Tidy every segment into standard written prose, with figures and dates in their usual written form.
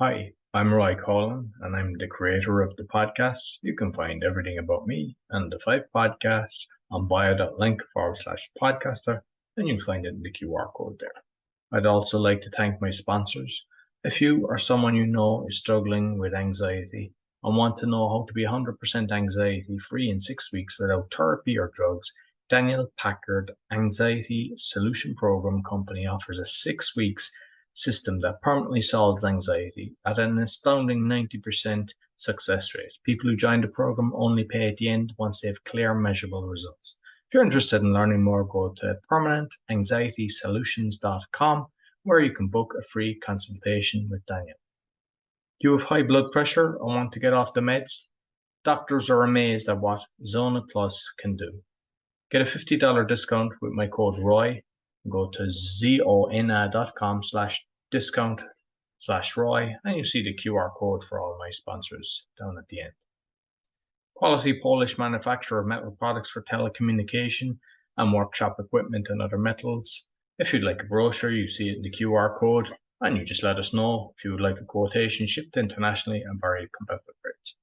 Hi, I'm Roy Collin, and I'm the creator of the podcast. You can find everything about me and the five podcasts on bio.link/podcaster, and you'll find it in the QR code there. I'd also like to thank my sponsors. If you or someone you know is struggling with anxiety and want to know how to be 100% anxiety free in 6 weeks without therapy or drugs, Daniel Packard Anxiety Solution Program Company offers a 6 weeks system that permanently solves anxiety at an astounding 90% success rate. People who join the program only pay at the end once they have clear, measurable results. If you're interested in learning more, go to permanentanxietysolutions.com where you can book a free consultation with Daniel. Do you have high blood pressure and want to get off the meds? Doctors are amazed at what Zona Plus can do. Get a $50 discount with my code ROY. Go to zona.com/discount/ROY and you see the QR code for all my sponsors down at the end. Quality Polish manufacturer of metal products for telecommunication and workshop equipment and other metals. If you'd like a brochure, you see it in the QR code and you just let us know if you would like a quotation shipped internationally and very competitive rates.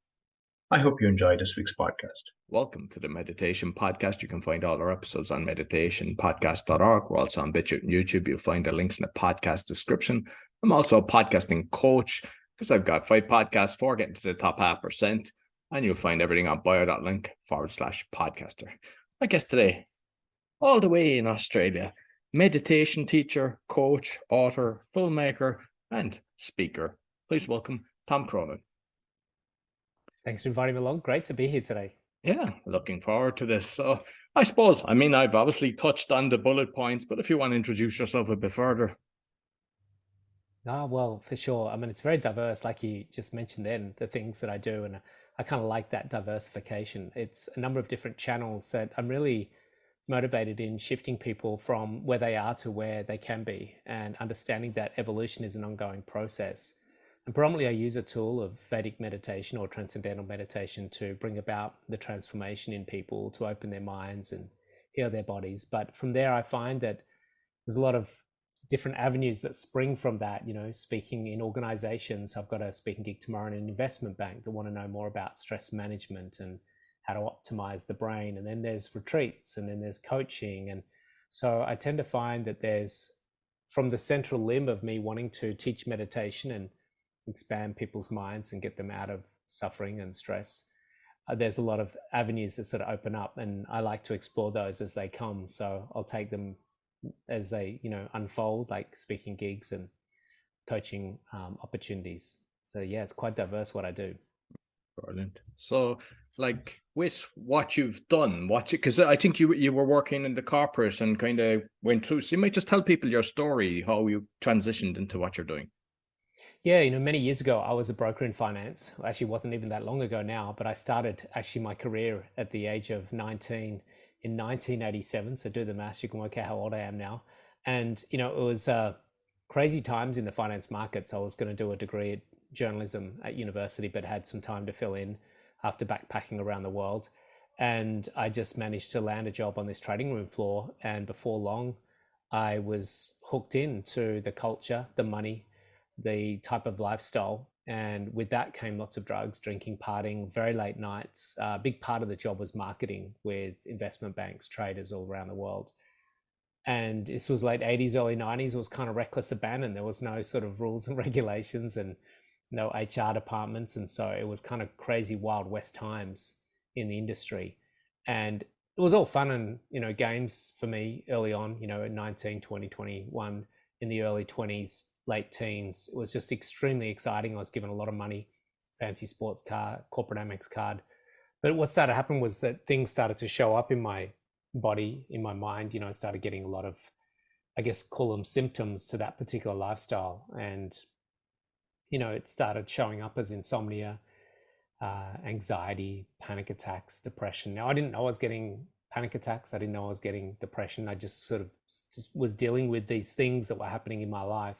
I hope you enjoy this week's podcast. Welcome to the Meditation Podcast. You can find all our episodes on meditationpodcast.org. We're also on BitChute and YouTube. You'll find the links in the podcast description. I'm also a podcasting coach because I've got 5 podcasts for getting to the top 0.5%. And you'll find everything on bio.link/podcaster. My guest today, all the way in Australia, meditation teacher, coach, author, filmmaker, and speaker. Please welcome Tom Cronin. Thanks for inviting me along. Great to be here today. Yeah, looking forward to this. So I suppose, I've obviously touched on the bullet points, but if you want to introduce yourself a bit further. Well, for sure. It's very diverse, like you just mentioned then, the things that I do. And I kind of like that diversification. It's a number of different channels that I'm really motivated in shifting people from where they are to where they can be, and understanding that evolution is an ongoing process. And predominantly I use a tool of Vedic meditation or transcendental meditation to bring about the transformation in people, to open their minds and heal their bodies. But from there, I find that there's a lot of different avenues that spring from that, speaking in organizations. I've got a speaking gig tomorrow in an investment bank that want to know more about stress management and how to optimize the brain. And then there's retreats, and then there's coaching. And so I tend to find that there's, from the central limb of me wanting to teach meditation and expand people's minds and get them out of suffering and stress, there's a lot of avenues that sort of open up, and I like to explore those as they come. So I'll take them as they unfold, like speaking gigs and coaching opportunities. So yeah, it's quite diverse what I do. Brilliant. So like with what you've done, because I think you were working in the corporate and kind of went through, so you might just tell people your story, how you transitioned into what you're doing. Yeah, many years ago, I was a broker in finance. Actually, it wasn't even that long ago now, but I started actually my career at the age of 19 in 1987. So do the maths, you can work out how old I am now. And, it was crazy times in the finance markets. I was going to do a degree at journalism at university, but had some time to fill in after backpacking around the world. And I just managed to land a job on this trading room floor. And before long, I was hooked into the culture, the money, the type of lifestyle. And with that came lots of drugs, drinking, partying, very late nights. A big part of the job was marketing with investment banks, traders all around the world. And this was late 80s, early 90s. It was kind of reckless abandon. There was no sort of rules and regulations and no HR departments. And so it was kind of crazy Wild West times in the industry. And it was all fun and, games for me early on, at 19, 20, 21, in the early 20s, late teens. It was just extremely exciting. I was given a lot of money, fancy sports car, corporate Amex card. But what started to happen was that things started to show up in my body, in my mind. I started getting a lot of, I guess, call them symptoms to that particular lifestyle. And, it started showing up as insomnia, anxiety, panic attacks, depression. Now, I didn't know I was getting panic attacks. I didn't know I was getting depression. I just was dealing with these things that were happening in my life.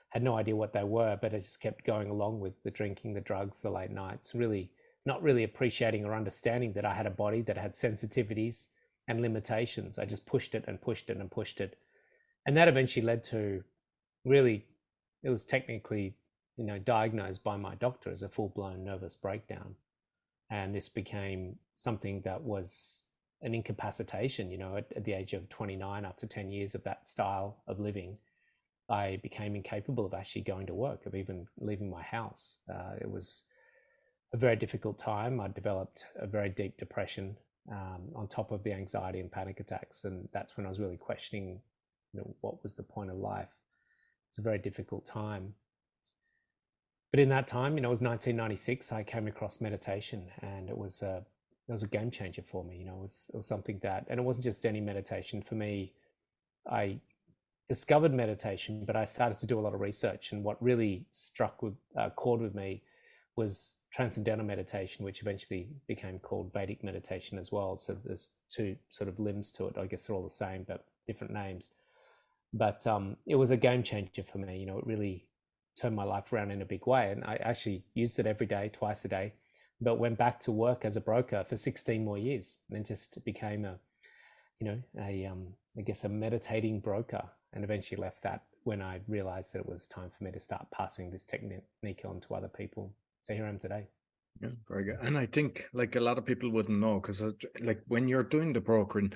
Had no idea what they were, but I just kept going along with the drinking, the drugs, the late nights, really not really appreciating or understanding that I had a body that had sensitivities and limitations. I just pushed it and pushed it and pushed it. And that eventually led to really, it was technically diagnosed by my doctor as a full-blown nervous breakdown. And this became something that was an incapacitation, at the age of 29, after 10 years of that style of living. I became incapable of actually going to work, of even leaving my house. It was a very difficult time. I developed a very deep depression on top of the anxiety and panic attacks. And that's when I was really questioning, what was the point of life? It's a very difficult time. But in that time, it was 1996, I came across meditation, and it was a game changer for me. It was something that, and it wasn't just any meditation. For me, I discovered meditation, but I started to do a lot of research, and what really struck with chord with me was transcendental meditation, which eventually became called Vedic meditation as well. So there's two sort of limbs to it. I guess they're all the same, but different names. But it was a game changer for me. It really turned my life around in a big way, and I actually used it every day, twice a day, but went back to work as a broker for 16 more years, and just became a meditating broker, and eventually left that when I realized that it was time for me to start passing this technique on to other people. So here I am today. Yeah, very good. And I think like a lot of people wouldn't know, because like when you're doing the brokering,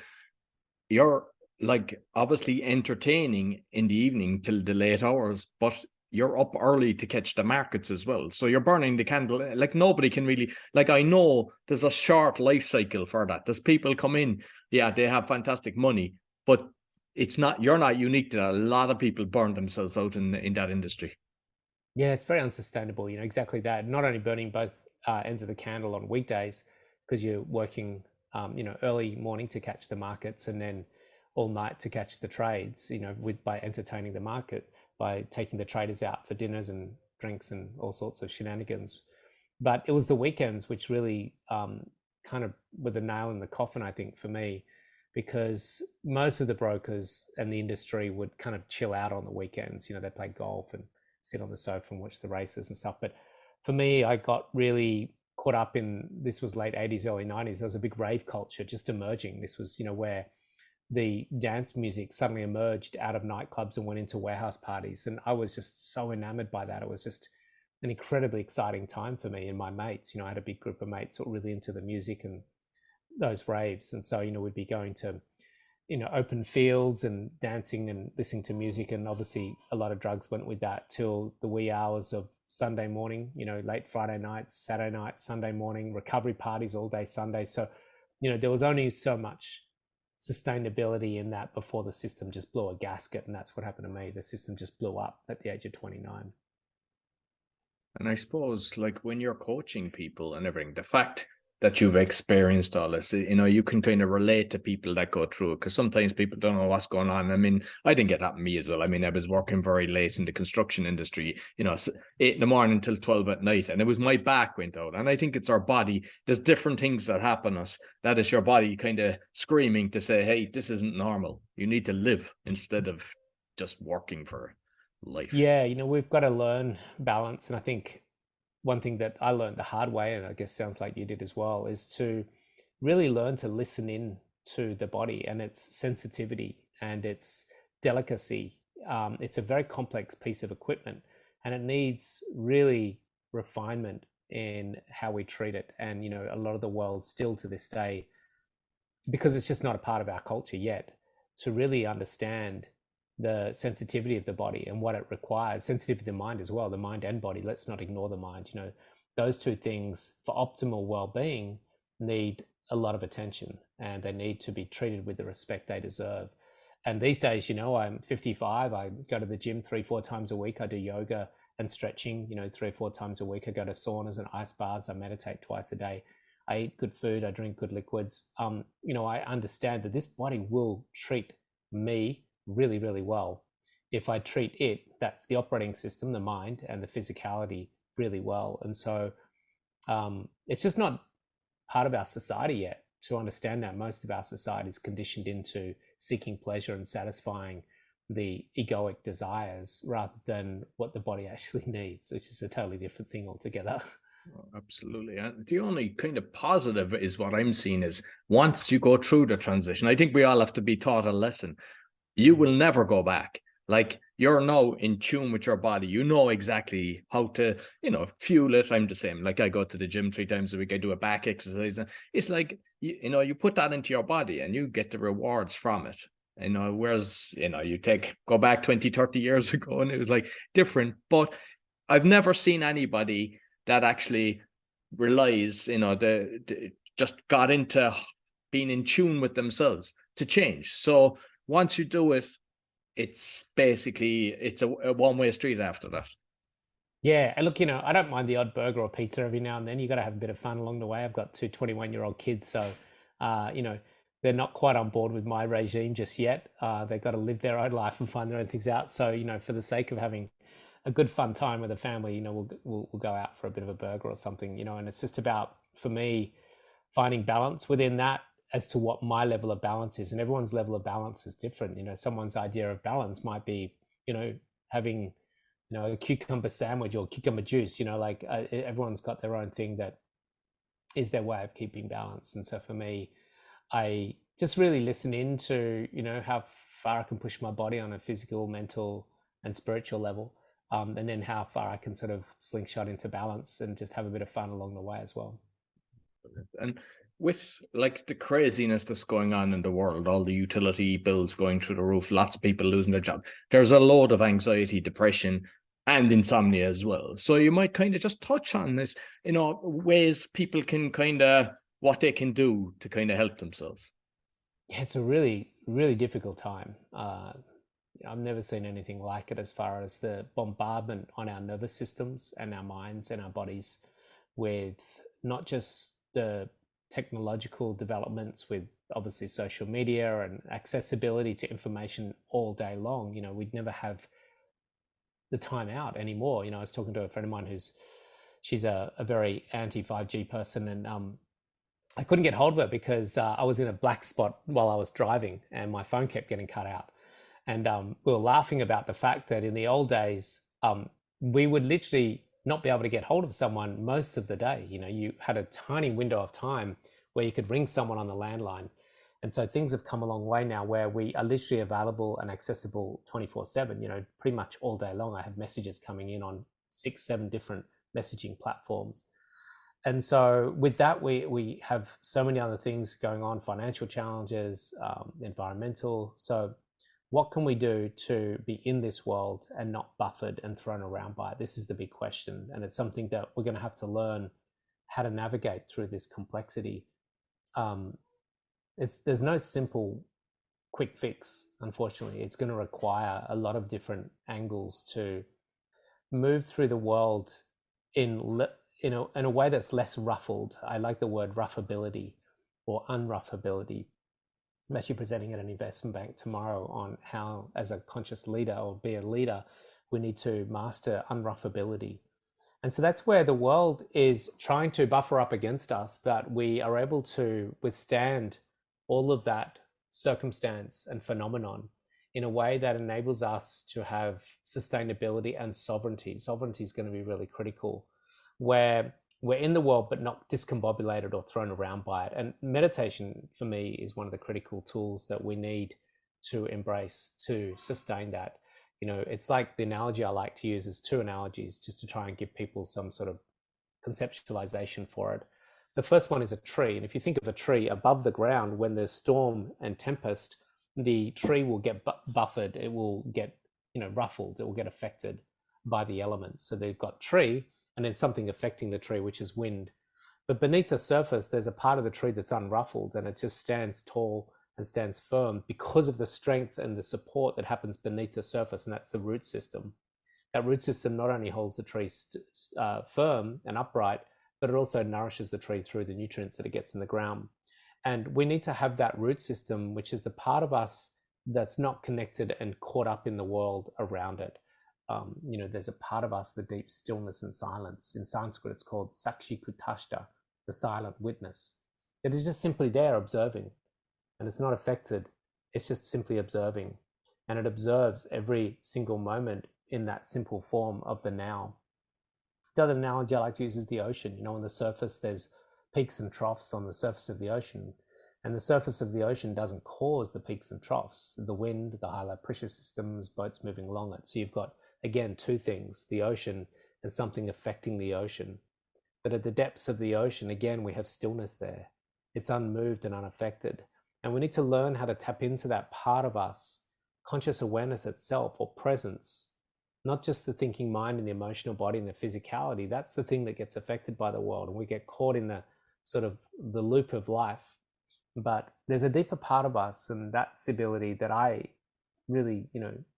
you're like obviously entertaining in the evening till the late hours, but you're up early to catch the markets as well. So you're burning the candle. Like nobody can really, like I know there's a short life cycle for that. There's people come in, yeah, they have fantastic money, but you're not unique to that. A lot of people burn themselves out in that industry. Yeah, it's very unsustainable, exactly that. Not only burning both ends of the candle on weekdays, because you're working, early morning to catch the markets, and then all night to catch the trades, by entertaining the market, by taking the traders out for dinners and drinks and all sorts of shenanigans. But it was the weekends which really kind of were the nail in the coffin, I think, for me, because most of the brokers and the industry would kind of chill out on the weekends. They play golf and sit on the sofa and watch the races and stuff. But for me, I got really caught up in, this was late 80s, early 90s. There was a big rave culture just emerging. This was, where the dance music suddenly emerged out of nightclubs and went into warehouse parties. And I was just so enamored by that. It was just an incredibly exciting time for me and my mates. I had a big group of mates who were really into the music and those raves. And so, we'd be going to, open fields and dancing and listening to music. And obviously a lot of drugs went with that till the wee hours of Sunday morning, late Friday nights, Saturday night, Sunday morning, recovery parties all day Sunday. So, there was only so much sustainability in that before the system just blew a gasket. And that's what happened to me. The system just blew up at the age of 29. And I suppose like when you're coaching people and everything, the fact that you've experienced all this, you can kind of relate to people that go through it, because sometimes people don't know what's going on. I mean, I think it happened to me as well. I mean, I was working very late in the construction industry, 8 in the morning till 12 at night, and it was my back went out. And I think it's our body. There's different things that happen us. That is your body kind of screaming to say, hey, this isn't normal. You need to live instead of just working for life. Yeah, we've got to learn balance. And I think one thing that I learned the hard way, and I guess sounds like you did as well, is to really learn to listen in to the body and its sensitivity and its delicacy. It's a very complex piece of equipment, and it needs really refinement in how we treat it. And, a lot of the world still to this day, because it's just not a part of our culture yet, to really understand the sensitivity of the body and what it requires, sensitivity of the mind as well, the mind and body. Let's not ignore the mind. Those two things for optimal well-being need a lot of attention, and they need to be treated with the respect they deserve. And these days, I'm 55. I go to the gym 3-4 times a week. I do yoga and stretching, 3 or 4 times a week. I go to saunas and ice baths. I meditate twice a day. I eat good food. I drink good liquids. I understand that this body will treat me really, really well if I treat it, that's the operating system, the mind and the physicality, really well. And so it's just not part of our society yet to understand that. Most of our society is conditioned into seeking pleasure and satisfying the egoic desires rather than what the body actually needs, which is a totally different thing altogether. Oh, absolutely. And the only kind of positive is what I'm seeing is once you go through the transition, I think we all have to be taught a lesson. You will never go back. Like you're now in tune with your body. You know exactly how to, fuel it. I'm the same. Like I go to the gym 3 times a week. I do a back exercise. And it's like, you put that into your body and you get the rewards from it. Whereas, go back 20, 30 years ago and it was like different. But I've never seen anybody that actually relies, just got into being in tune with themselves to change. So once you do it, it's a one-way street after that. Yeah, and look, I don't mind the odd burger or pizza every now and then. You got to have a bit of fun along the way. I've got 2 21-year-old kids, so they're not quite on board with my regime just yet. They've got to live their own life and find their own things out. So for the sake of having a good fun time with a family, we'll go out for a bit of a burger or something, and it's just about, for me, finding balance within that as to what my level of balance is. And everyone's level of balance is different. Someone's idea of balance might be, having, a cucumber sandwich or cucumber juice, everyone's got their own thing that is their way of keeping balance. And so for me, I just really listen into, how far I can push my body on a physical, mental, and spiritual level. And then how far I can sort of slingshot into balance and just have a bit of fun along the way as well. And with like the craziness that's going on in the world, all the utility bills going through the roof, lots of people losing their job, there's a load of anxiety, depression, and insomnia as well. So you might kind of just touch on this, ways people can what they can do to kind of help themselves. Yeah, it's a really, really difficult time. I've never seen anything like it as far as the bombardment on our nervous systems and our minds and our bodies with not just the technological developments with obviously social media and accessibility to information all day long. We'd never have the time out anymore. I was talking to a friend of mine she's a very anti 5G person, and I couldn't get hold of her because I was in a black spot while I was driving and my phone kept getting cut out. And we were laughing about the fact that in the old days, we would literally not be able to get hold of someone most of the day. You had a tiny window of time where you could ring someone on the landline. And so things have come a long way now where we are literally available and accessible 24/7, pretty much all day long. I have messages coming in on 6, 7 different messaging platforms. And so with that, we have so many other things going on, financial challenges, environmental. So what can we do to be in this world and not buffered and thrown around by it? This is the big question. And it's something that we're going to have to learn how to navigate through this complexity. There's no simple quick fix, unfortunately. It's going to require a lot of different angles to move through the world in a way that's less ruffled. I like the word ruffability or unruffability. I'm actually presenting at an investment bank tomorrow on how, as a conscious leader or be a leader, we need to master unruffability. And so that's where the world is trying to buffer up against us, but we are able to withstand all of that circumstance and phenomenon in a way that enables us to have sustainability and sovereignty. Sovereignty is going to be really critical, where we're in the world, but not discombobulated or thrown around by it. And meditation, for me, is one of the critical tools that we need to embrace to sustain that. It's like the analogy I like to use is 2 analogies just to try and give people some sort of conceptualization for it. The first one is a tree. And if you think of a tree above the ground, when there's storm and tempest, the tree will get buffered. It will get, ruffled. It will get affected by the elements. So they've got tree, and then something affecting the tree, which is wind. But beneath the surface, there's a part of the tree that's unruffled, and it just stands tall and stands firm because of the strength and the support that happens beneath the surface, and that's the root system. That root system not only holds the tree firm and upright, but it also nourishes the tree through the nutrients that it gets in the ground. And we need to have that root system, which is the part of us that's not connected and caught up in the world around it. There's a part of us, the deep stillness and silence. In Sanskrit, it's called Sakshi Kutashta, the silent witness. It is just simply there observing, and it's not affected. It's just simply observing, and it observes every single moment in that simple form of the now. The other analogy I like to use is the ocean. On the surface, there's peaks and troughs on the surface of the ocean. And the surface of the ocean doesn't cause the peaks and troughs, the wind, the high low pressure systems, boats moving along it. So you've got, again, two things, the ocean and something affecting the ocean. But at the depths of the ocean, again, we have stillness there. It's unmoved and unaffected. And we need to learn how to tap into that part of us, conscious awareness itself, or presence, not just the thinking mind and the emotional body and the physicality. That's the thing that gets affected by the world. And we get caught in the sort of the loop of life. But there's a deeper part of us, and that's the ability that I really,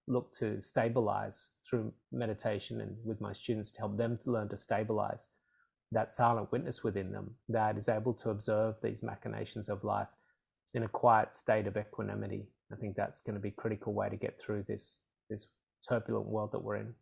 look to stabilize through meditation and with my students, to help them to learn to stabilize that silent witness within them that is able to observe these machinations of life in a quiet state of equanimity. I think that's going to be a critical way to get through this turbulent world that we're in.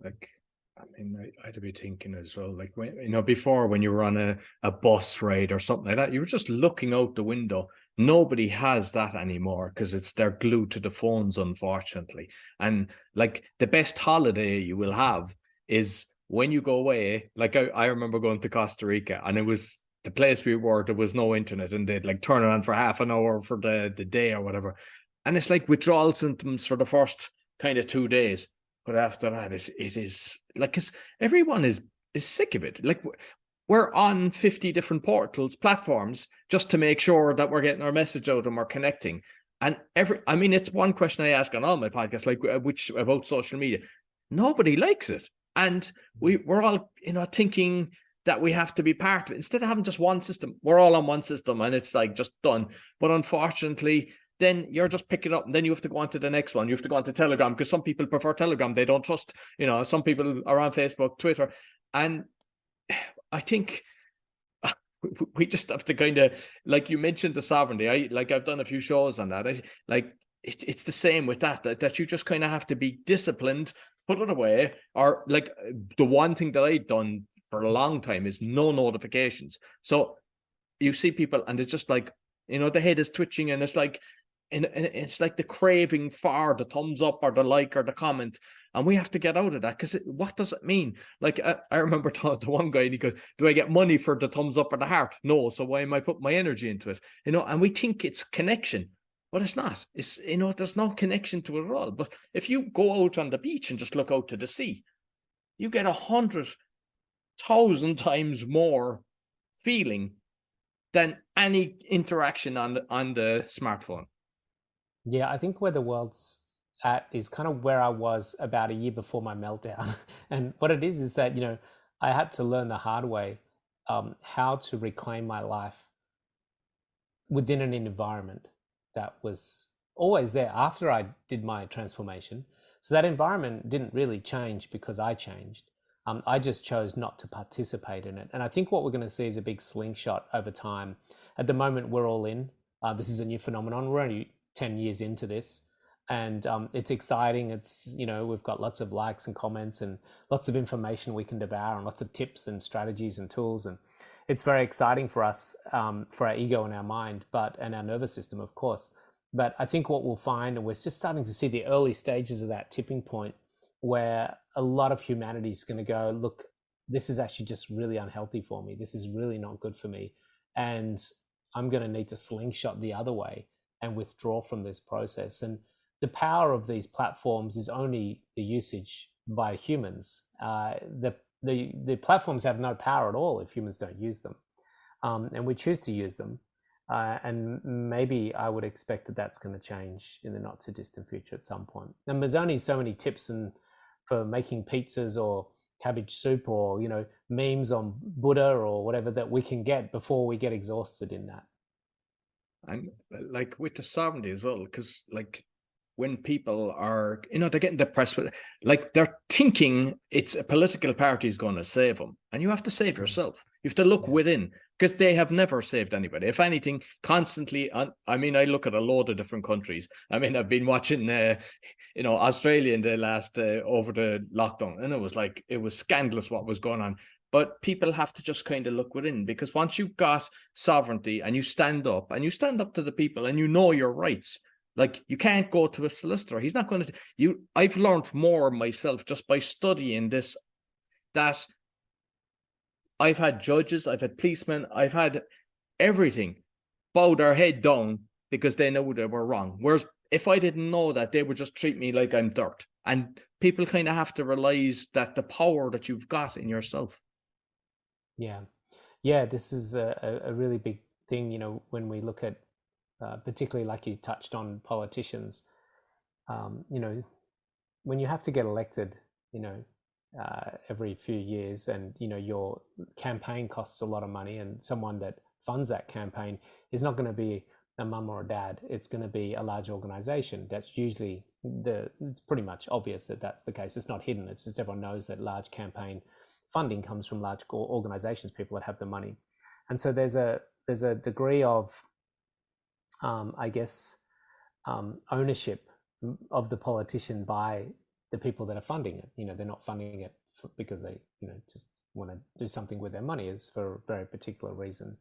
Like, I mean, I'd be thinking as well, like, when, before, when you were on a bus ride or something like that, you were just looking out the window. Nobody has that anymore because they're glued to the phones, unfortunately. And like, the best holiday you will have is when you go away. Like, I remember going to Costa Rica, and it was the place we were, there was no internet, and they'd like turn it on for half an hour for the day or whatever. And it's like withdrawal symptoms for the first kind of 2 days. But after that, it is like, because everyone is sick of it. Like, we're on 50 different platforms just to make sure that we're getting our message out and we're connecting. And it's one question I ask on all my podcasts, like, which about social media. Nobody likes it. And we're all, thinking that we have to be part of it. Instead of having just one system, we're all on one system and it's like just done. But unfortunately, then you're just picking it up, and then you have to go on to the next one. You have to go on to Telegram, because some people prefer Telegram. They don't trust, some people are on Facebook, Twitter. And I think we just have to kind of, like you mentioned, the sovereignty. I've done a few shows on that. It's the same with that you just kind of have to be disciplined, put it away. Or like, the one thing that I've done for a long time is no notifications. So you see people and it's just like, the head is twitching, and it's like, and it's like the craving for the thumbs up or the like or the comment. And we have to get out of that, because what does it mean? Like, I remember the one guy, and he goes, do I get money for the thumbs up or the heart? No. So why am I putting my energy into it? And we think it's connection, but it's not. It's, there's no connection to it at all. But if you go out on the beach and just look out to the sea, you get 100,000 times more feeling than any interaction on the smartphone. Yeah, I think where the world's at is kind of where I was about a year before my meltdown. And what it is that, I had to learn the hard way how to reclaim my life within an environment that was always there after I did my transformation. So that environment didn't really change because I changed. I just chose not to participate in it. And I think what we're going to see is a big slingshot over time. At the moment, we're all in. This is a new phenomenon. We're only 10 years into this. And it's exciting. It's, we've got lots of likes and comments and lots of information we can devour, and lots of tips and strategies and tools. And it's very exciting for us, for our ego and our mind, and our nervous system, of course. But I think what we'll find, and we're just starting to see the early stages of that tipping point, where a lot of humanity is going to go, look, this is actually just really unhealthy for me. This is really not good for me. And I'm going to need to slingshot the other way and withdraw from this process. And the power of these platforms is only the usage by humans. The platforms have no power at all if humans don't use them. And we choose to use them. And maybe I would expect that that's going to change in the not too distant future at some point. And there's only so many tips for making pizzas or cabbage soup or, memes on Buddha or whatever that we can get before we get exhausted in that. And like with the sovereignty as well, because like when people are, they're getting depressed with, like, they're thinking it's a political party is going to save them, and you have to save yourself. You have to look within, because they have never saved anybody. If anything, constantly. I look at a load of different countries. I've been watching, Australia in the last over the lockdown, and it was scandalous what was going on. But people have to just kind of look within, because once you've got sovereignty and you stand up to the people and your rights. Like, you can't go to a solicitor. He's not going to. I've learned more myself just by studying this, that I've had judges, I've had policemen, I've had everything. bow their head down because they know they were wrong. Whereas if I didn't know that, they would just treat me like I'm dirt. And people kind of have to realize that the power that you've got in yourself. Yeah. Yeah, this is a really big thing, you know, when we look at, particularly like you touched on politicians, you know, when you have to get elected, you know, every few years, and, you know, your campaign costs a lot of money, and someone that funds that campaign is not going to be a mum or a dad. It's going to be a large organization. That's usually it's pretty much obvious that that's the case. It's not hidden. It's just everyone knows that large campaign funding comes from large organizations, people that have the money. And so there's a degree of, I guess, ownership of the politician by the people that are funding it. You know, they're not funding it because they, you know, just want to do something with their money. It's for a very particular reason.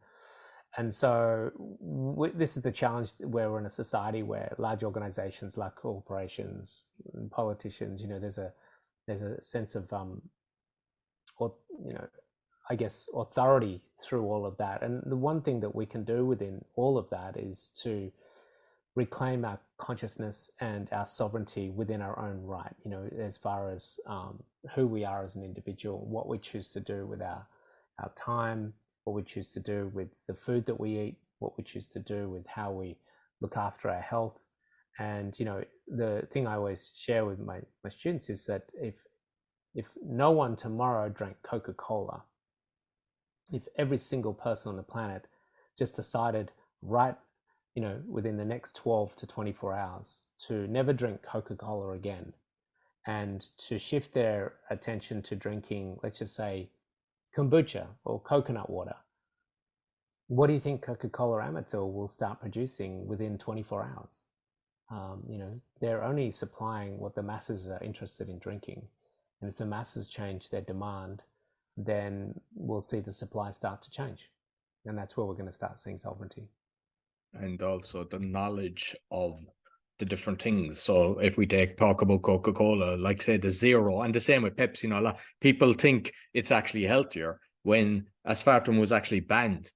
And so this is the challenge, where we're in a society where large organizations like corporations and politicians, you know, there's a sense of, or, you know, I guess, authority through all of that. And the one thing that we can do within all of that is to reclaim our consciousness and our sovereignty within our own right, you know, as far as who we are as an individual, what we choose to do with our time, what we choose to do with the food that we eat, what we choose to do with how we look after our health. And, you know, the thing I always share with my students is that if no one tomorrow drank Coca-Cola, if every single person on the planet just decided right, you know, within the next 12 to 24 hours to never drink Coca-Cola again, and to shift their attention to drinking, let's just say, kombucha or coconut water, what do you think Coca-Cola Amateur will start producing within 24 hours? You know, they're only supplying what the masses are interested in drinking. And if the masses change their demand, then we'll see the supply start to change. And that's where we're going to start seeing sovereignty. And also the knowledge of the different things. So if we talk about Coca-Cola, like say the zero, and the same with Pepsi, you know, a lot people think it's actually healthier when aspartame was actually banned.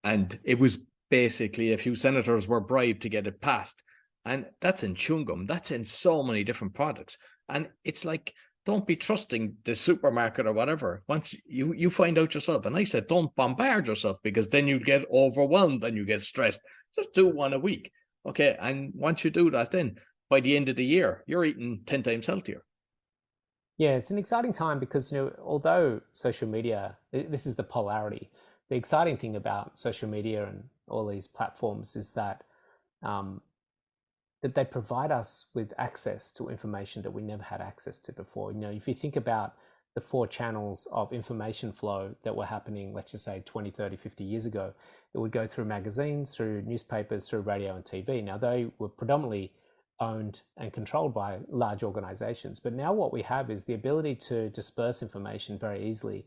And it was basically a few senators were bribed to get it passed. And that's in chewing gum. That's in so many different products. And it's like, don't be trusting the supermarket or whatever. Once you find out yourself. And I said, don't bombard yourself, because then you get overwhelmed and you get stressed. Just do one a week. Okay. And once you do that, then by the end of the year, you're eating 10 times healthier. Yeah, it's an exciting time because, you know, although social media, this is the polarity. The exciting thing about social media and all these platforms is that that they provide us with access to information that we never had access to before. You know, if you think about the 4 channels of information flow that were happening, let's just say 20, 30, 50 years ago, it would go through magazines, through newspapers, through radio and TV. Now, they were predominantly owned and controlled by large organizations. But now what we have is the ability to disperse information very easily.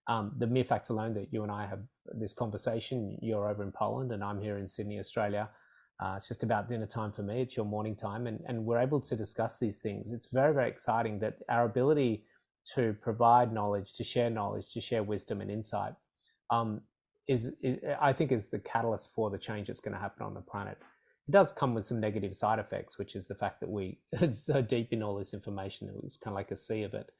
The mere fact alone that you and I have this conversation, you're over in Poland and I'm here in Sydney, Australia. It's just about dinner time for me. It's your morning time, and we're able to discuss these things. It's very, very exciting that our ability to provide knowledge, to share wisdom and insight is I think is the catalyst for the change that's going to happen on the planet. It does come with some negative side effects, which is the fact that we are so deep in all this information that it's kind of like a sea of it.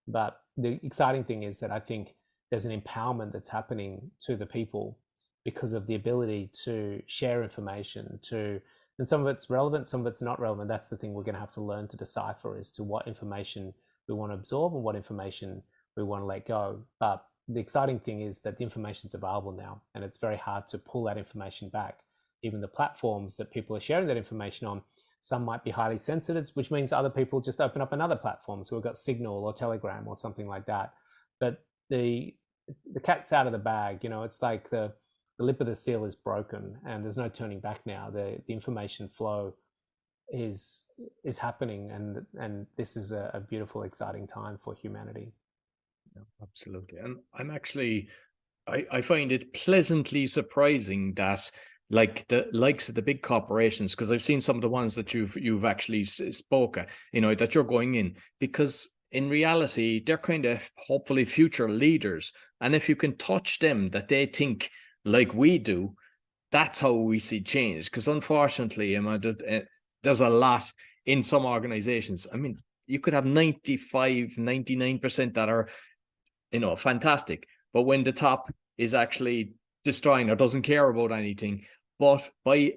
But the exciting thing is that I think there's an empowerment that's happening to the people because of the ability to share information, and some of it's relevant, some of it's not relevant. That's the thing we're going to have to learn to decipher as to what information we want to absorb and what information we want to let go. But the exciting thing is that the information's available now, and it's very hard to pull that information back. Even the platforms that people are sharing that information on, some might be highly sensitive, which means other people just open up another platform. So we've got Signal or Telegram or something like that. But the cat's out of the bag. You know, it's like the lip of the seal is broken and there's no turning back now. The information flow is happening, and this is a beautiful, exciting time for humanity. Yeah, absolutely. And I'm actually, I find it pleasantly surprising that like the likes of the big corporations, because I've seen some of the ones that you've actually spoken, you know, that you're going in, because in reality, they're kind of hopefully future leaders. And if you can touch them, that they think like we do, that's how we see change. Because unfortunately, there's a lot in some organizations. I mean, you could have 95, 99% that are, fantastic. But when the top is actually destroying or doesn't care about anything, but by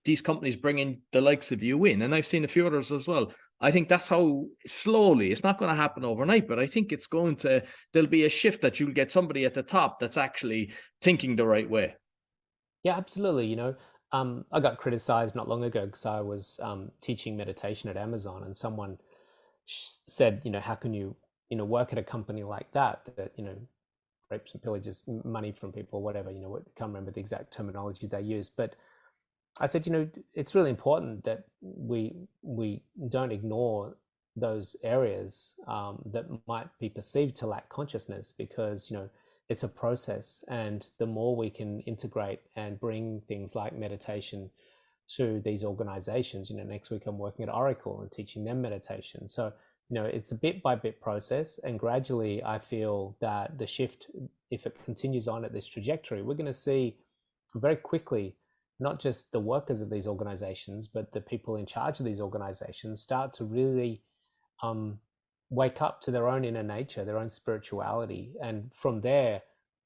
these companies bringing the likes of you in, and I've seen a few others as well, I think that's how slowly, it's not going to happen overnight, but I think there'll be a shift that you'll get somebody at the top that's actually thinking the right way. Yeah, absolutely. I got criticized not long ago because I was teaching meditation at Amazon, and someone said, how can you, work at a company like that rapes and pillages money from people or whatever, I can't remember the exact terminology they used, but I said, it's really important that we don't ignore those areas that might be perceived to lack consciousness, because it's a process, and the more we can integrate and bring things like meditation to these organizations. Next week I'm working at Oracle and teaching them meditation. So it's a bit by bit process, and gradually I feel that the shift, if it continues on at this trajectory, we're going to see very quickly not just the workers of these organizations, but the people in charge of these organizations start to really wake up to their own inner nature, their own spirituality. And from there,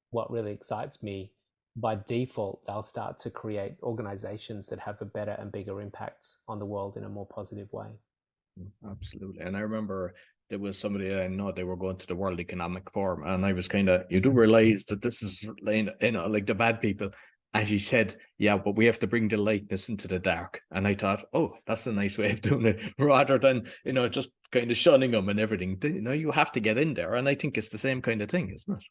what really excites me, by default, they'll start to create organizations that have a better and bigger impact on the world in a more positive way. Absolutely. And I remember there was somebody I know, they were going to the World Economic Forum, and I was kind of, you do realize that this is, like the bad people. And he said, yeah, but we have to bring the lightness into the dark. And I thought, oh, that's a nice way of doing it, rather than, just kind of shunning them and everything. You have to get in there. And I think it's the same kind of thing, isn't it?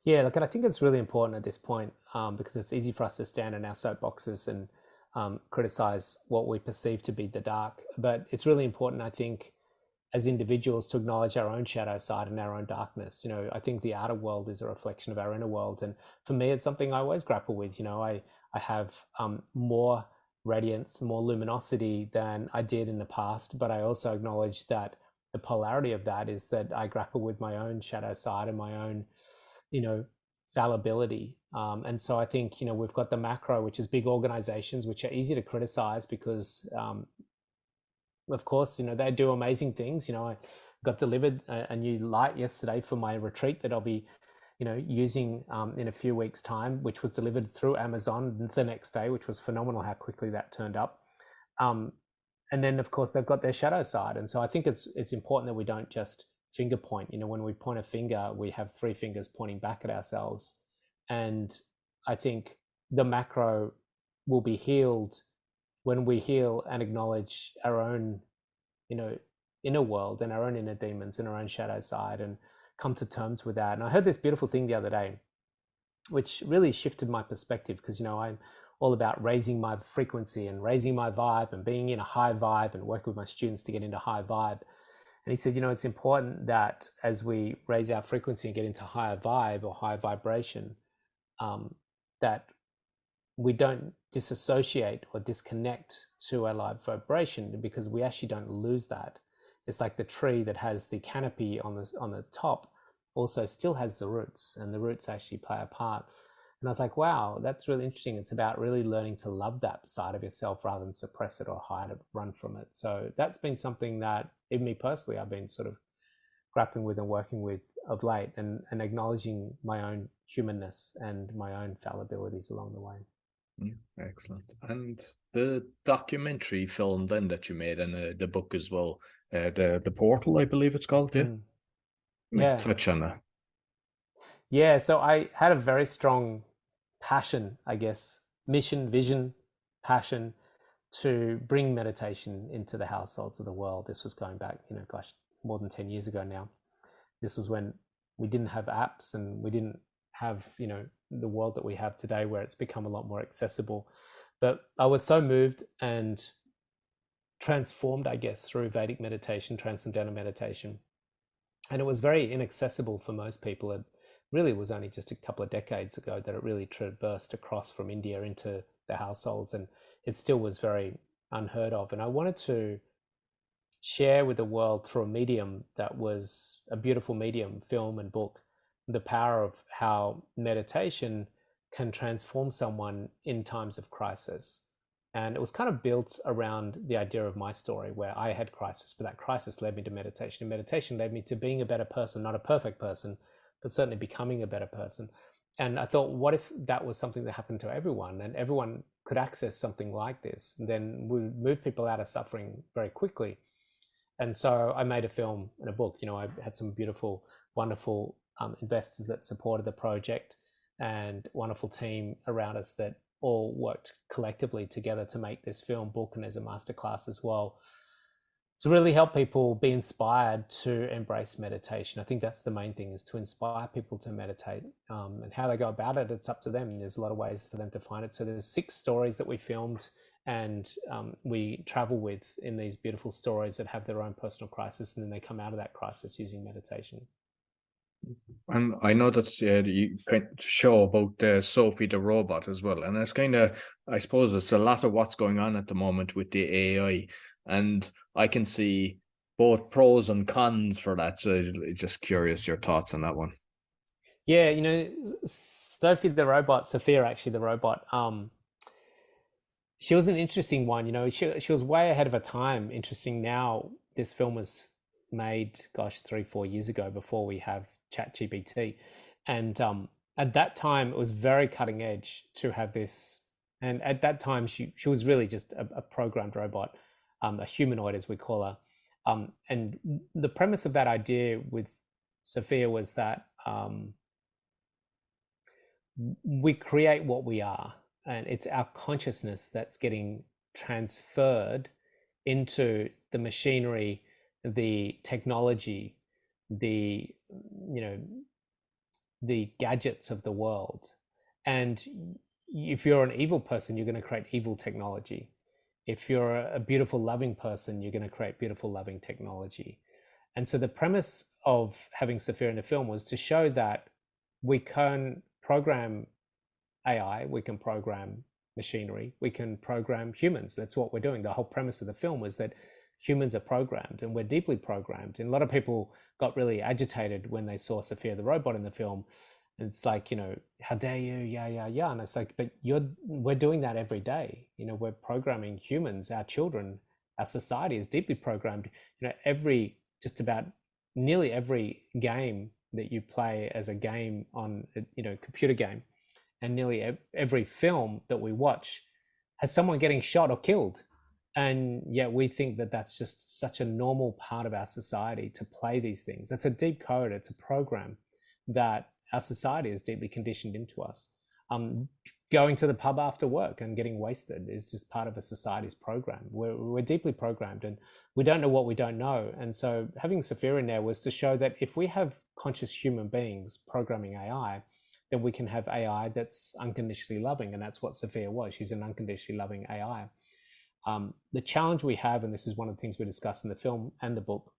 Yeah, look, and I think it's really important at this point, because it's easy for us to stand in our soapboxes and criticize what we perceive to be the dark. But it's really important, I think, as individuals, to acknowledge our own shadow side and our own darkness. I think the outer world is a reflection of our inner world. And for me, it's something I always grapple with. I have more radiance, more luminosity than I did in the past. But I also acknowledge that the polarity of that is that I grapple with my own shadow side and my own, fallibility. And so I think, we've got the macro, which is big organizations, which are easy to criticize because, of course, they do amazing things. I got delivered a new light yesterday for my retreat that I'll be, using in a few weeks' time, which was delivered through Amazon the next day, which was phenomenal how quickly that turned up. And then, of course, they've got their shadow side. And so I think it's important that we don't just finger point. When we point a finger, we have three fingers pointing back at ourselves. And I think the macro will be healed when we heal and acknowledge our own, inner world and our own inner demons and our own shadow side, and come to terms with that. And I heard this beautiful thing the other day, which really shifted my perspective, because, I'm all about raising my frequency and raising my vibe and being in a high vibe, and work with my students to get into high vibe. And he said, it's important that as we raise our frequency and get into higher vibe or high vibration, that we don't disassociate or disconnect to a live vibration, because we actually don't lose that. It's like the tree that has the canopy on the top also still has the roots, and the roots actually play a part. And I was like, wow, that's really interesting. It's about really learning to love that side of yourself rather than suppress it or hide it, run from it. So that's been something that, even me personally, I've been sort of grappling with and working with of late, and acknowledging my own humanness and my own fallibilities along the way. Yeah, excellent. And the documentary film then that you made, and the book as well, the Portal, I believe it's called. Yeah. Yeah. Touch on that. Yeah. So I had a very strong passion, I guess, mission, vision, passion to bring meditation into the households of the world. This was going back, more than 10 years ago now. This was when we didn't have apps, and we didn't have, the world that we have today, where it's become a lot more accessible. But I was so moved and transformed, I guess, through Vedic meditation, transcendental meditation. And it was very inaccessible for most people. It really was only just a couple of decades ago that it really traversed across from India into the households, and it still was very unheard of. And I wanted to share with the world, through a medium that was a beautiful medium, film and book, the power of how meditation can transform someone in times of crisis. And it was kind of built around the idea of my story, where I had crisis, but that crisis led me to meditation, and meditation led me to being a better person, not a perfect person, but certainly becoming a better person. And I thought, what if that was something that happened to everyone, and everyone could access something like this? Then we would move people out of suffering very quickly. And so I made a film and a book. I had some beautiful, wonderful investors that supported the project, and wonderful team around us that all worked collectively together to make this film, book, and as a masterclass as well, to really help people be inspired to embrace meditation. I think that's the main thing, is to inspire people to meditate, and how they go about it, it's up to them. There's a lot of ways for them to find it. So there's 6 stories that we filmed, and we travel with in these beautiful stories that have their own personal crisis, and then they come out of that crisis using meditation. And I know that you kind of show about Sophie the robot as well, and it's kind of, I suppose, it's a lot of what's going on at the moment with the AI, and I can see both pros and cons for that. So just curious your thoughts on that one. Yeah, Sophie the robot, Sophia actually the robot, she was an interesting one. She was way ahead of her time. Interesting. Now this film was made, 3-4 years ago, before we have ChatGPT, and at that time it was very cutting edge to have this. And at that time she was really just a programmed robot, a humanoid as we call her, and the premise of that idea with Sophia was that we create what we are, and it's our consciousness that's getting transferred into the machinery, the technology, the gadgets of the world. And if you're an evil person, you're going to create evil technology. If you're a beautiful, loving person, you're going to create beautiful, loving technology. And so the premise of having Sophia in the film was to show that we can program AI, we can program machinery, we can program humans. That's what we're doing. The whole premise of the film was that humans are programmed, and we're deeply programmed. And a lot of people got really agitated when they saw Sophia the robot in the film. And it's like, how dare you? Yeah. And it's like, but we're doing that every day. We're programming humans, our children, our society is deeply programmed. Just about nearly every game that you play as a game on, computer game, and nearly every film that we watch has someone getting shot or killed. And yet we think that that's just such a normal part of our society to play these things. That's a deep code. It's a program that our society is deeply conditioned into us. Going to the pub after work and getting wasted is just part of a society's program. We're deeply programmed, and we don't know what we don't know. And so having Sophia in there was to show that if we have conscious human beings programming AI, then we can have AI that's unconditionally loving. And that's what Sophia was. She's an unconditionally loving AI. The challenge we have, and this is one of the things we discuss in the film and the book,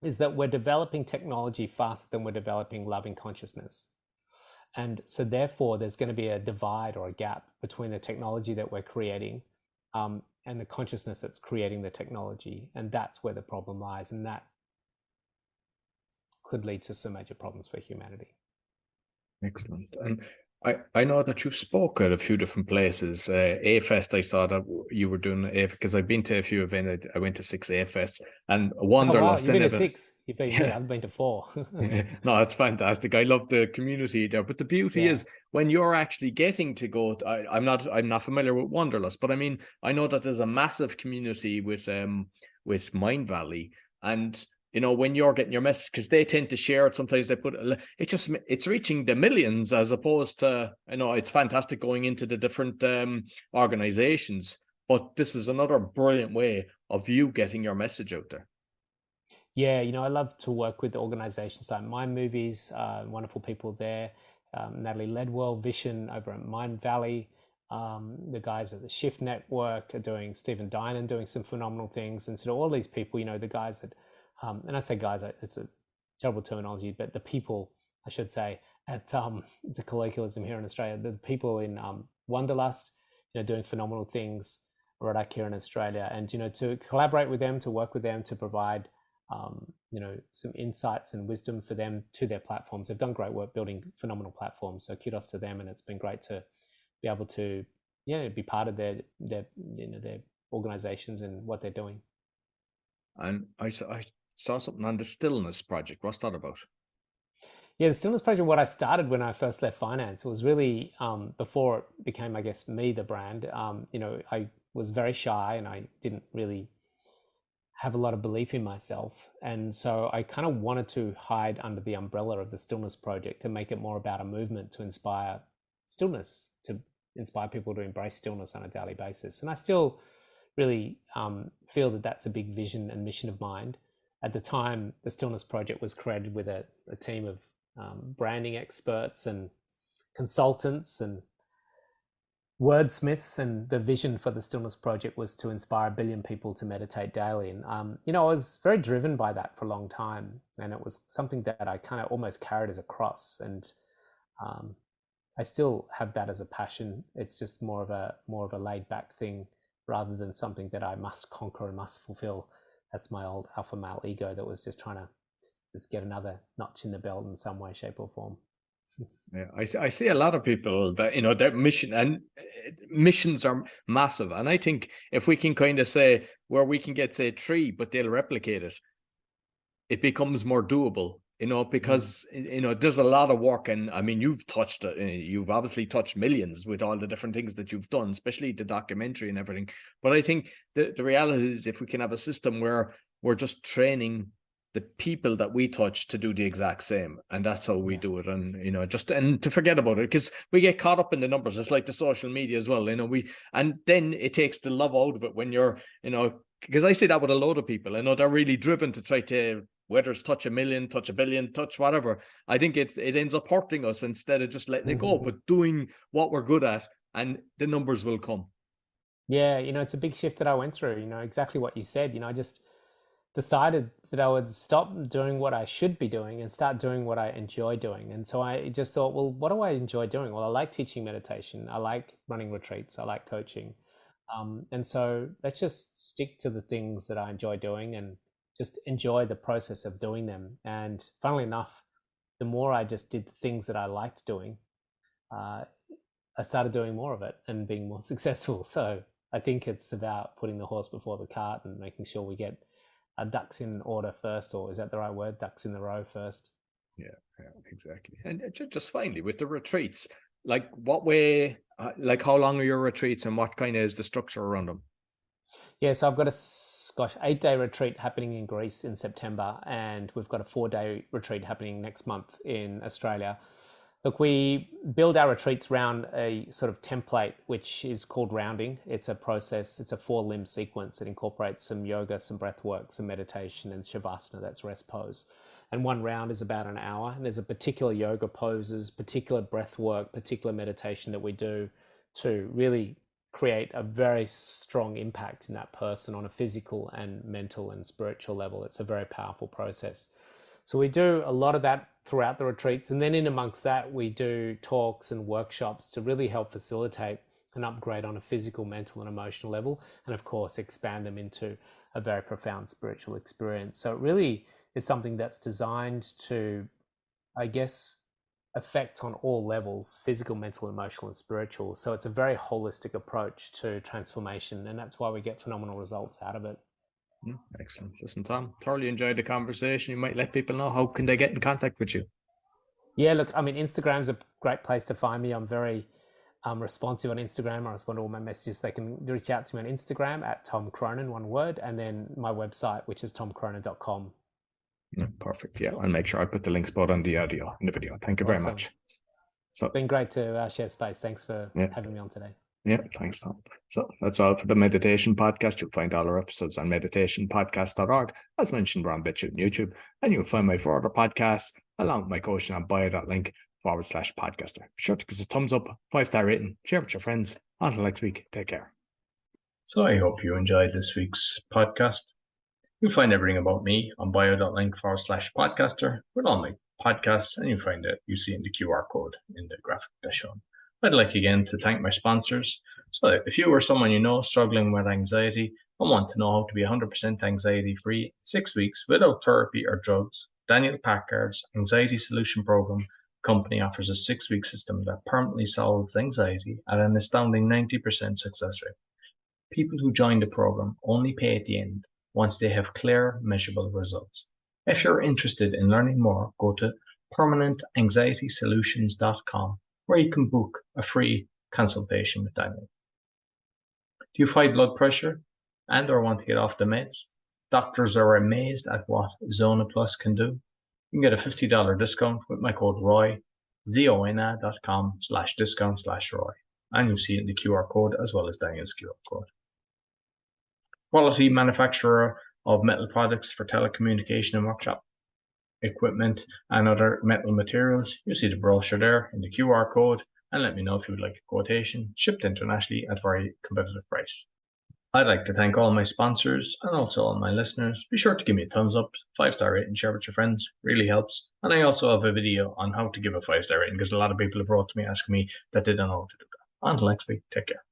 is that we're developing technology faster than we're developing loving consciousness. And so therefore, there's going to be a divide or a gap between the technology that we're creating and the consciousness that's creating the technology. And that's where the problem lies. And that could lead to some major problems for humanity. Excellent. And I know that you've spoke at a few different places. A-Fest, I saw that you were doing because I've been to a few events. I went to 6 A-Fests and Wanderlust. Oh, wow. You've been to 6. You've been, yeah. I've been to 4. No, it's fantastic. I love the community there. But the beauty is when you're actually getting to go, I'm not familiar with Wanderlust, but I mean, I know that there's a massive community with Mind Valley, and when you're getting your message, because they tend to share it, sometimes they put it's reaching the millions, as opposed to, it's fantastic going into the different organizations, but this is another brilliant way of you getting your message out there. Yeah, I love to work with organizations like Mind Movies, wonderful people there, Natalie Ledwell, Vision over at Mind Valley. The guys at the Shift Network are doing, Stephen Dinan doing some phenomenal things. And so all these people, the guys that, and I say guys, it's a terrible terminology, but the people, I should say, at it's a colloquialism here in Australia, the people in Wanderlust, doing phenomenal things right back here in Australia. And, to collaborate with them, to work with them, to provide some insights and wisdom for them to their platforms. They've done great work building phenomenal platforms, so kudos to them. And it's been great to be able to be part of their organizations and what they're doing. And I saw something on the Stillness Project. What's that about? Yeah, the Stillness Project, what I started when I first left finance, it was really before it became, I guess, me, the brand. I was very shy and I didn't really have a lot of belief in myself. And so I kind of wanted to hide under the umbrella of the Stillness Project to make it more about a movement to inspire stillness, to inspire people to embrace stillness on a daily basis. And I still really feel that that's a big vision and mission of mine. At the time, the Stillness Project was created with a team of branding experts and consultants and wordsmiths, and the vision for the Stillness Project was to inspire 1 billion people to meditate daily. And I was very driven by that for a long time, and it was something that I kind of almost carried as a cross. And I still have that as a passion. It's just more of a laid back thing rather than something that I must conquer and must fulfill. That's my old alpha male ego that was just trying to just get another notch in the belt in some way, shape, or form. Yeah, I see a lot of people that, their missions are massive. And I think if we can kind of say where we can get, say, 3, but they'll replicate it, it becomes more doable, because, there's a lot of work. And I mean, you've obviously touched millions with all the different things that you've done, especially the documentary and everything. But I think the reality is, if we can have a system where we're just training the people that we touch to do the exact same, and that's how we do it. And and to forget about it, because we get caught up in the numbers. It's like the social media as well, and then it takes the love out of it when you're, because I say that with a load of people. I know they're really driven to try to, whether it's touch 1 million, touch 1 billion, touch whatever. I think it ends up hurting us instead of just letting it go, but doing what we're good at, and the numbers will come. Yeah, it's a big shift that I went through, exactly what you said. I just decided that I would stop doing what I should be doing and start doing what I enjoy doing. And so I just thought, well, what do I enjoy doing? Well, I like teaching meditation. I like running retreats. I like coaching. And so let's just stick to the things that I enjoy doing and just enjoy the process of doing them. And funnily enough, the more I just did the things that I liked doing, I started doing more of it and being more successful. So I think it's about putting the horse before the cart and making sure we get ducks in order first, or is that the right word? Ducks in the row first. Yeah, exactly. And just finally, with the retreats, like what way, like how long are your retreats and what kind of is the structure around them? Yeah, so I've got a 8-day retreat happening in Greece in September, and we've got a 4-day retreat happening next month in Australia. Look, we build our retreats around a sort of template, which is called rounding. It's a process. It's a 4-limb sequence that incorporates some yoga, some breath work, some meditation, and shavasana, that's rest pose. And one round is about an hour. And there's a particular yoga poses, particular breath work, particular meditation that we do to really create a very strong impact in that person on a physical and mental and spiritual level. It's a very powerful process. So we do a lot of that throughout the retreats. And then in amongst that, we do talks and workshops to really help facilitate an upgrade on a physical, mental, and emotional level. And of course, expand them into a very profound spiritual experience. So it really is something that's designed to, I guess, affect on all levels, physical, mental, emotional, and spiritual. So it's a very holistic approach to transformation. And that's why we get phenomenal results out of it. Excellent. Listen, Tom, thoroughly enjoyed the conversation. You might let people know, how can they get in contact with you? Yeah, look, I mean, Instagram's a great place to find me. I'm very responsive on Instagram. I respond to all my messages. They can reach out to me on Instagram at Tom Cronin, one word, and then my website, which is tomcronin.com. Perfect. Yeah, I'll make sure I put the links both on the audio and the video. Thank you very much. So it's been great to share space. Thanks for having me on today. Yeah, thanks, Tom. So that's all for the Meditation Podcast. You'll find all our episodes on meditationpodcast.org. As mentioned, we're on BitChute and YouTube. And you'll find my 4 other podcasts along with my coaching on bio.link/podcaster. Be sure to give us a thumbs up, 5-star rating, share with your friends. Until next week, take care. So I hope you enjoyed this week's podcast. You'll find everything about me on bio.link/podcaster with all my podcasts, and you'll find it you see in the QR code in the graphic that's shown. I'd like again to thank my sponsors. So if you or someone you know struggling with anxiety, and want to know how to be 100% anxiety-free in 6 weeks without therapy or drugs, Daniel Packard's Anxiety Solution Program company offers a 6-week system that permanently solves anxiety at an astounding 90% success rate. People who join the program only pay at the end once they have clear, measurable results. If you're interested in learning more, go to permanentanxietysolutions.com, where you can book a free consultation with Daniel. Do you fight blood pressure and or want to get off the meds? Doctors are amazed at what Zona Plus can do. You can get a $50 discount with my code ROY, zona.com/discount/ROY. And you'll see it in the QR code as well as Daniel's QR code. Quality manufacturer of metal products for telecommunication and workshop equipment and other metal materials. You see the brochure there in the QR code, and let me know if you would like a quotation, shipped internationally at very competitive price. I'd like to thank all my sponsors and also all my listeners. Be sure to give me a thumbs up, 5-star rating, share with your friends, really helps. And I also have a video on how to give a 5-star rating, because a lot of people have wrote to me asking me that they don't know how to do that. Until next week, take care.